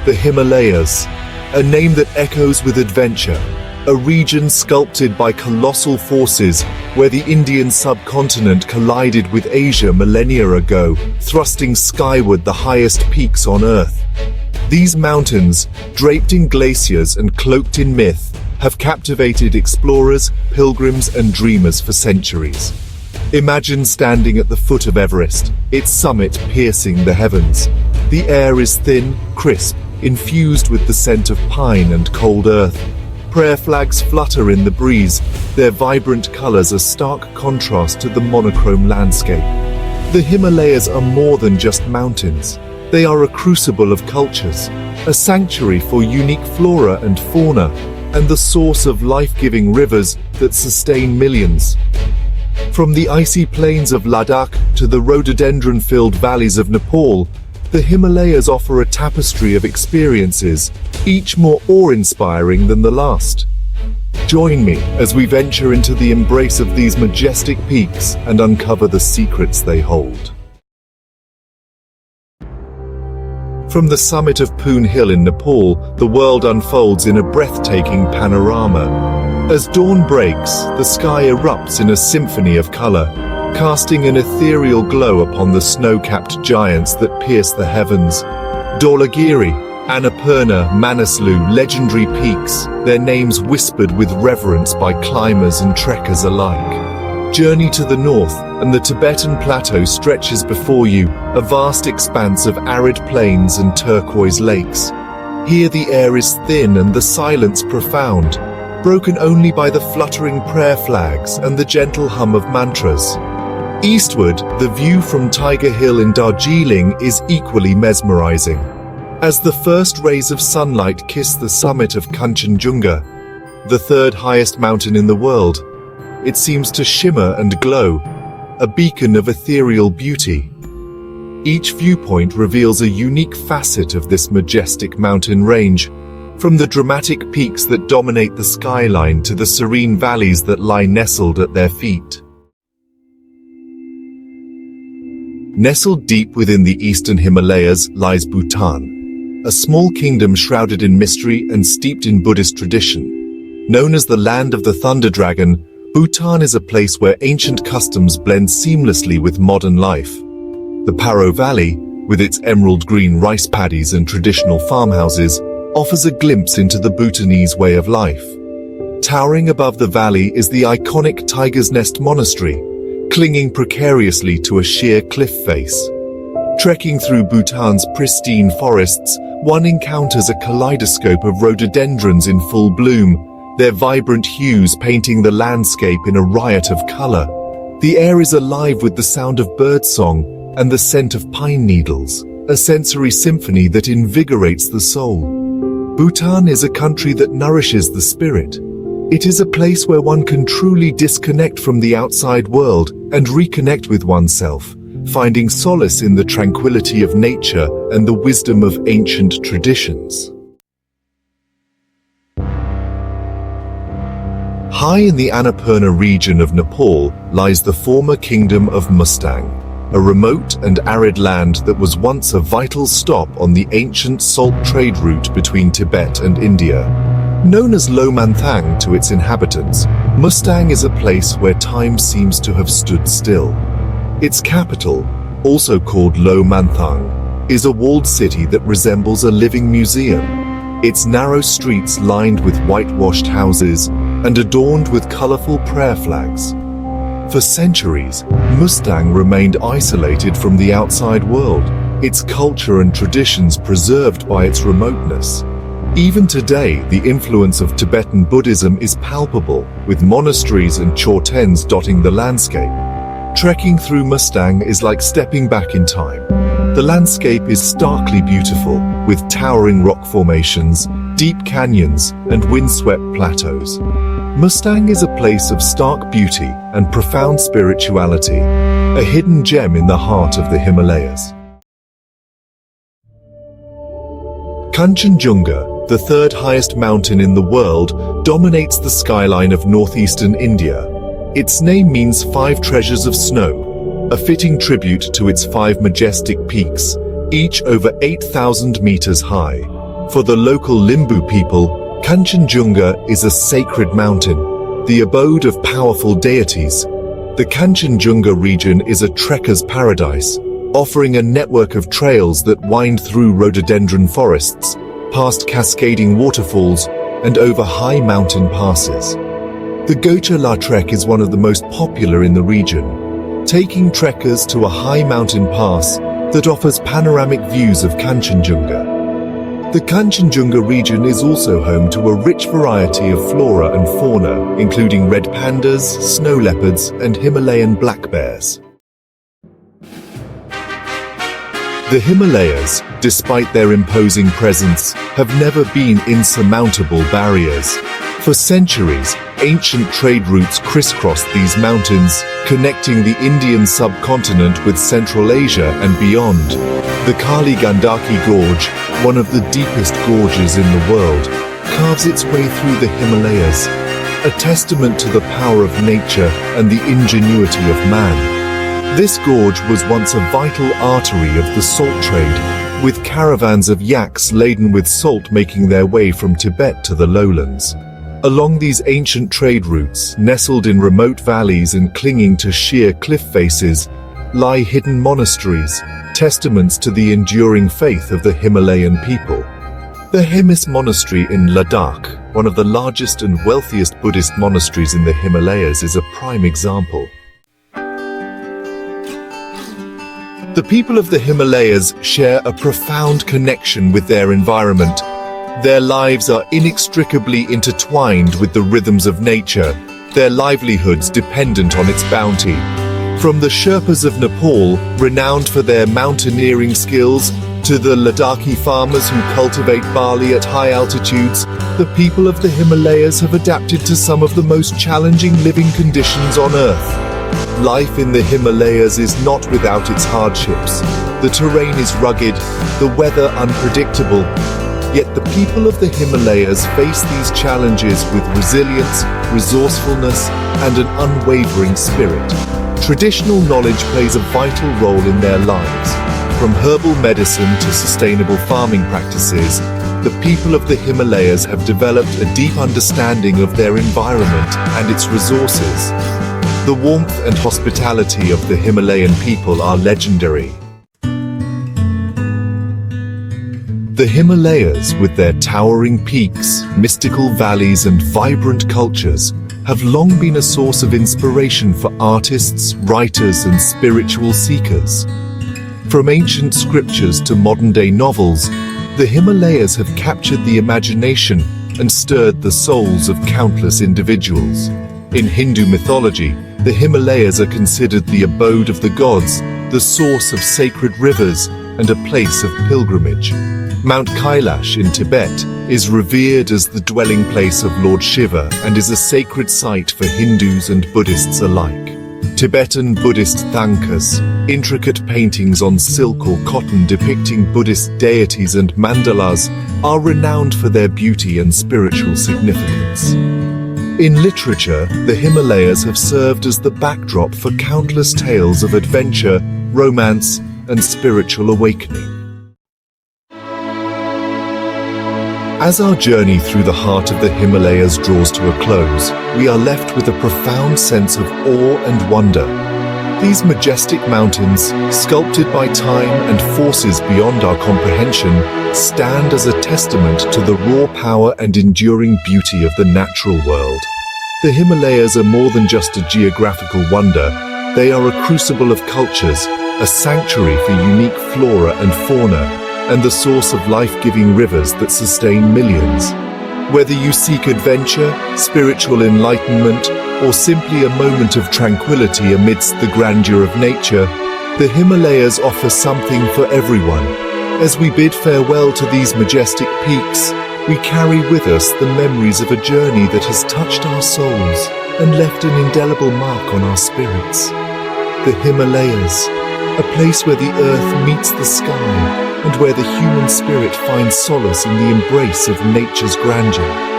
The Himalayas, a name that echoes with adventure, a region sculpted by colossal forces where the Indian subcontinent collided with Asia millennia ago, thrusting skyward the highest peaks on Earth. These mountains, draped in glaciers and cloaked in myth, have captivated explorers, pilgrims, and dreamers for centuries. Imagine standing at the foot of Everest, its summit piercing the heavens. The air is thin, crisp, infused with the scent of pine and cold earth. Prayer flags flutter in the breeze, their vibrant colors a stark contrast to the monochrome landscape. The Himalayas are more than just mountains. They are a crucible of cultures, a sanctuary for unique flora and fauna, and the source of life-giving rivers that sustain millions. From the icy plains of Ladakh to the rhododendron-filled valleys of Nepal, the Himalayas offer a tapestry of experiences, each more awe-inspiring than the last. Join me as we venture into the embrace of these majestic peaks and uncover the secrets they hold. From the summit of Poon Hill in Nepal, the world unfolds in a breathtaking panorama. As dawn breaks, the sky erupts in a symphony of color, casting an ethereal glow upon the snow-capped giants that pierce the heavens. Dhaulagiri, Annapurna, Manaslu, legendary peaks, their names whispered with reverence by climbers and trekkers alike. Journey to the north, and the Tibetan Plateau stretches before you, a vast expanse of arid plains and turquoise lakes. Here the air is thin and the silence profound, broken only by the fluttering prayer flags and the gentle hum of mantras. Eastward, the view from Tiger Hill in Darjeeling is equally mesmerizing. As the first rays of sunlight kiss the summit of Kanchenjunga, the third highest mountain in the world, it seems to shimmer and glow, a beacon of ethereal beauty. Each viewpoint reveals a unique facet of this majestic mountain range, from the dramatic peaks that dominate the skyline to the serene valleys that lie nestled at their feet. Nestled deep within the eastern Himalayas lies Bhutan, a small kingdom shrouded in mystery and steeped in Buddhist tradition. Known as the land of the Thunder Dragon, Bhutan is a place where ancient customs blend seamlessly with modern life. The Paro Valley, with its emerald green rice paddies and traditional farmhouses, offers a glimpse into the Bhutanese way of life. Towering above the valley is the iconic Tiger's Nest Monastery, clinging precariously to a sheer cliff face. Trekking through Bhutan's pristine forests, one encounters a kaleidoscope of rhododendrons in full bloom, their vibrant hues painting the landscape in a riot of color. The air is alive with the sound of birdsong and the scent of pine needles, a sensory symphony that invigorates the soul. Bhutan is a country that nourishes the spirit. It is a place where one can truly disconnect from the outside world and reconnect with oneself, finding solace in the tranquility of nature and the wisdom of ancient traditions. High in the Annapurna region of Nepal lies the former kingdom of Mustang, a remote and arid land that was once a vital stop on the ancient salt trade route between Tibet and India. Known as Lomanthang to its inhabitants, Mustang is a place where time seems to have stood still. Its capital, also called Lomanthang, is a walled city that resembles a living museum, its narrow streets lined with whitewashed houses and adorned with colorful prayer flags. For centuries, Mustang remained isolated from the outside world, its culture and traditions preserved by its remoteness. Even today, the influence of Tibetan Buddhism is palpable, with monasteries and chortens dotting the landscape. Trekking through Mustang is like stepping back in time. The landscape is starkly beautiful, with towering rock formations, deep canyons, and windswept plateaus. Mustang is a place of stark beauty and profound spirituality, a hidden gem in the heart of the Himalayas. Kanchenjunga, the third highest mountain in the world, dominates the skyline of northeastern India. Its name means 5 treasures of snow, a fitting tribute to its 5 majestic peaks, each over 8,000 meters high. For the local Limbu people, Kanchenjunga is a sacred mountain, the abode of powerful deities. The Kanchenjunga region is a trekker's paradise, offering a network of trails that wind through rhododendron forests, past cascading waterfalls, and over high mountain passes. The Gocha La Trek is one of the most popular in the region, taking trekkers to a high mountain pass that offers panoramic views of Kanchenjunga. The Kanchenjunga region is also home to a rich variety of flora and fauna, including red pandas, snow leopards, and Himalayan black bears. The Himalayas, despite their imposing presence, have never been insurmountable barriers. For centuries, ancient trade routes crisscrossed these mountains, connecting the Indian subcontinent with Central Asia and beyond. The Kali Gandaki Gorge, one of the deepest gorges in the world, carves its way through the Himalayas, a testament to the power of nature and the ingenuity of man. This gorge was once a vital artery of the salt trade, with caravans of yaks laden with salt making their way from Tibet to the lowlands. Along these ancient trade routes, nestled in remote valleys and clinging to sheer cliff faces, lie hidden monasteries, testaments to the enduring faith of the Himalayan people. The Hemis Monastery in Ladakh, one of the largest and wealthiest Buddhist monasteries in the Himalayas, is a prime example. The people of the Himalayas share a profound connection with their environment. Their lives are inextricably intertwined with the rhythms of nature, their livelihoods dependent on its bounty. From the Sherpas of Nepal, renowned for their mountaineering skills, to the Ladakhi farmers who cultivate barley at high altitudes, the people of the Himalayas have adapted to some of the most challenging living conditions on Earth. Life in the Himalayas is not without its hardships. The terrain is rugged, the weather unpredictable. Yet the people of the Himalayas face these challenges with resilience, resourcefulness, and an unwavering spirit. Traditional knowledge plays a vital role in their lives. From herbal medicine to sustainable farming practices, the people of the Himalayas have developed a deep understanding of their environment and its resources. The warmth and hospitality of the Himalayan people are legendary. The Himalayas, with their towering peaks, mystical valleys, and vibrant cultures, have long been a source of inspiration for artists, writers, and spiritual seekers. From ancient scriptures to modern-day novels, the Himalayas have captured the imagination and stirred the souls of countless individuals. In Hindu mythology, the Himalayas are considered the abode of the gods, the source of sacred rivers, and a place of pilgrimage. Mount Kailash in Tibet is revered as the dwelling place of Lord Shiva and is a sacred site for Hindus and Buddhists alike. Tibetan Buddhist thangkas, intricate paintings on silk or cotton depicting Buddhist deities and mandalas, are renowned for their beauty and spiritual significance. In literature, the Himalayas have served as the backdrop for countless tales of adventure, romance, and spiritual awakening. As our journey through the heart of the Himalayas draws to a close, we are left with a profound sense of awe and wonder. These majestic mountains, sculpted by time and forces beyond our comprehension, stand as a testament to the raw power and enduring beauty of the natural world. The Himalayas are more than just a geographical wonder. They are a crucible of cultures, a sanctuary for unique flora and fauna, and the source of life-giving rivers that sustain millions. Whether you seek adventure, spiritual enlightenment, or simply a moment of tranquility amidst the grandeur of nature, the Himalayas offer something for everyone. As we bid farewell to these majestic peaks, we carry with us the memories of a journey that has touched our souls and left an indelible mark on our spirits. The Himalayas, a place where the earth meets the sky and where the human spirit finds solace in the embrace of nature's grandeur.